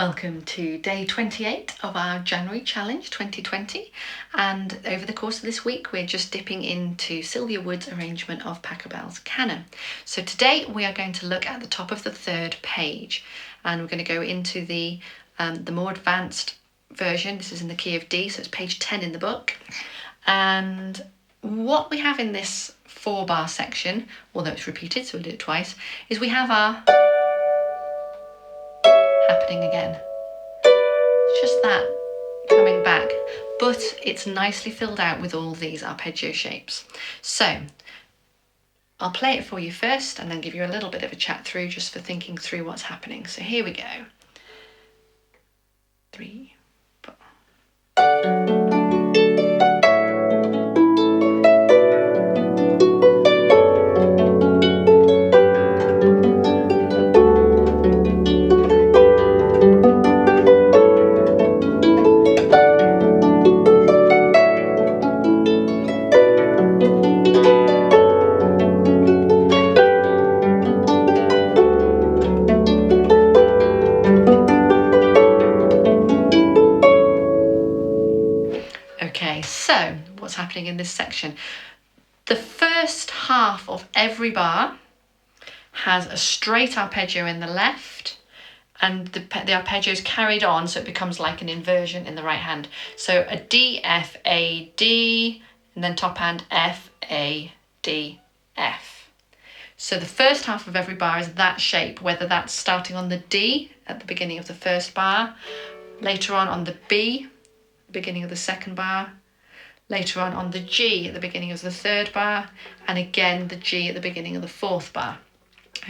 Welcome to day 28 of our January challenge 2020, and over the course of this week we're just dipping into Sylvia Wood's arrangement of Pachelbels Canon. So today we are going to look at the top of the third page, and we're going to go into the more advanced version. This is in the key of D, so it's page 10 in the book. And what we have in this 4-bar section, although it's repeated so we'll do it twice, is we have our happening again. It's just that coming back, but it's nicely filled out with all these arpeggio shapes. So I'll play it for you first and then give you a little bit of a chat through just for thinking through what's happening. So here we go. 3, 4. Okay, so what's happening in this section? The first half of every bar has a straight arpeggio in the left, and the arpeggio is carried on, so it becomes like an inversion in the right hand. So a D, F, A, D, and then top hand F, A, D, F. So the first half of every bar is that shape, whether that's starting on the D at the beginning of the first bar, later on the B, beginning of the second bar, later on the G at the beginning of the third bar, and again the G at the beginning of the fourth bar.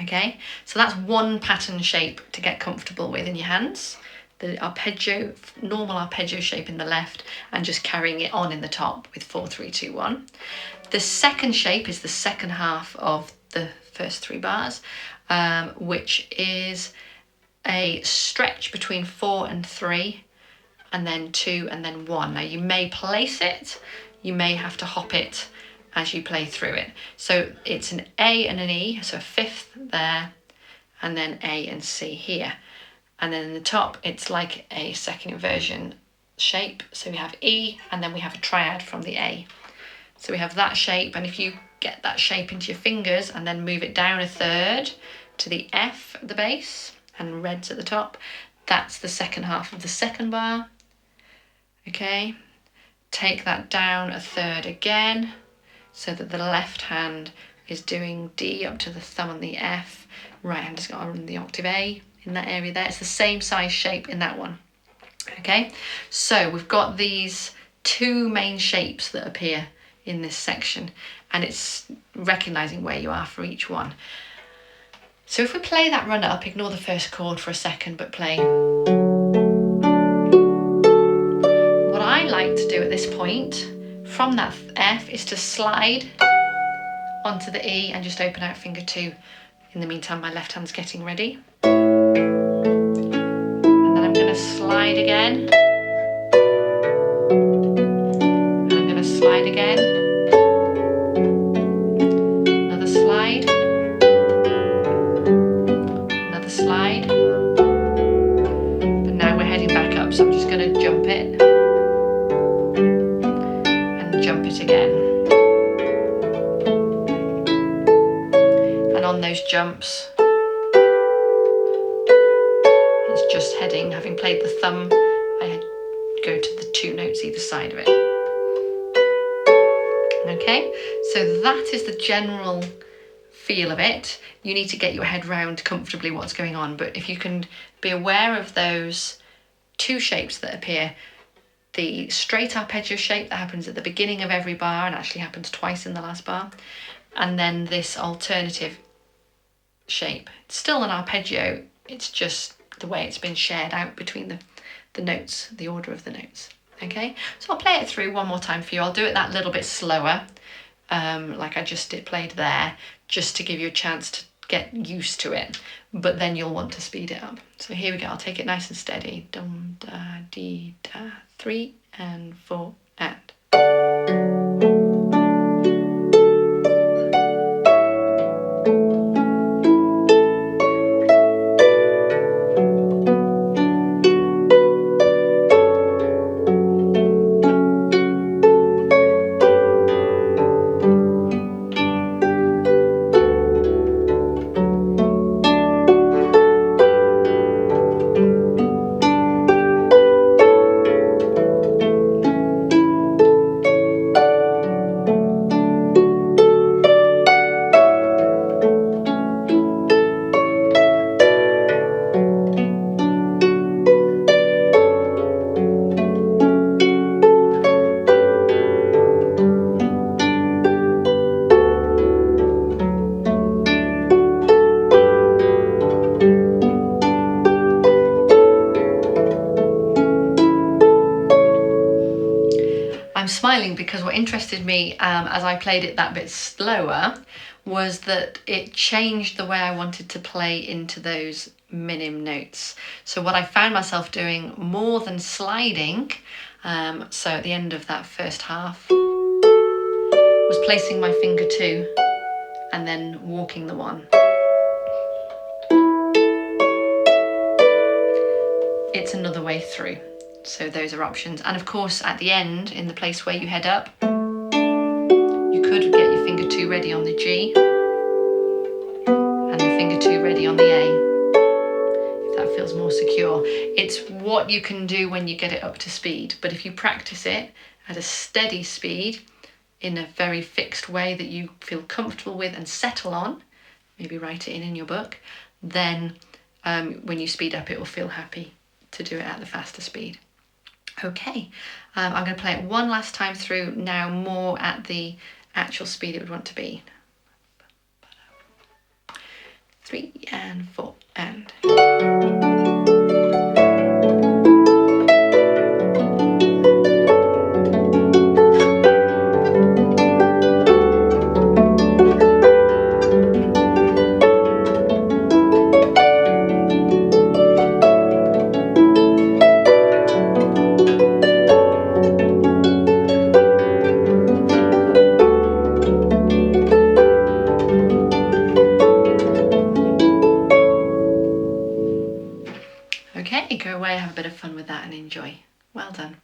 Okay, so that's one pattern shape to get comfortable with in your hands. The arpeggio, normal arpeggio shape in the left, and just carrying it on in the top with 4, 3, 2, 1. The second shape is the second half of the first 3 bars, which is a stretch between 4 and 3, and then 2 and then 1. Now you may place it, you may have to hop it as you play through it. So it's an A and an E, so a fifth there, and then A and C here. And then in the top, it's like a second inversion shape. So we have E, and then we have a triad from the A. So we have that shape, and if you get that shape into your fingers and then move it down a third to the F at the base and reds at the top, that's the second half of the second bar. Okay, take that down a third again, so that the left hand is doing D up to the thumb on the F, right hand has got on the octave A in that area there. It's the same size shape in that one. Okay, so we've got these 2 main shapes that appear in this section, and it's recognizing where you are for each one. So if we play that run up, ignore the first chord for a second, but play. What I like to do at this point from that F is to slide onto the E and just open out finger 2. In the meantime, my left hand's getting ready. And then I'm going to slide again. And I'm going to slide again. Another slide. Another slide. But now we're heading back up, so I'm just going to jump it. And jump it again. And on those jumps, it's just heading, having played the thumb, I go to the 2 notes either side of it. Okay, so that is the general feel of it. You need to get your head round comfortably what's going on, but if you can be aware of those 2 shapes that appear, the straight arpeggio shape that happens at the beginning of every bar and actually happens twice in the last bar, and then this alternative shape. It's still an arpeggio, it's just the way it's been shared out between the notes, the order of the notes. Okay, so I'll play it through one more time for you. I'll do it that little bit slower, like I just played there, just to give you a chance to get used to it, but then you'll want to speed it up. So here we go, I'll take it nice and steady. Dum, da, dee, da, 3 and 4 and. because what interested me as I played it that bit slower was that it changed the way I wanted to play into those minim notes. So what I found myself doing more than sliding, so at the end of that first half, was placing my finger 2 and then walking the 1. It's another way through. So those are options. And of course, at the end, in the place where you head up, you could get your finger 2 ready on the G and the finger 2 ready on the A, if that feels more secure. It's what you can do when you get it up to speed. But if you practice it at a steady speed, in a very fixed way that you feel comfortable with and settle on, maybe write it in your book, then when you speed up, it will feel happy to do it at the faster speed. Okay, I'm going to play it one last time through, now more at the actual speed it would want to be. 3 and 4 and... Okay, go away, have a bit of fun with that and enjoy. Well done.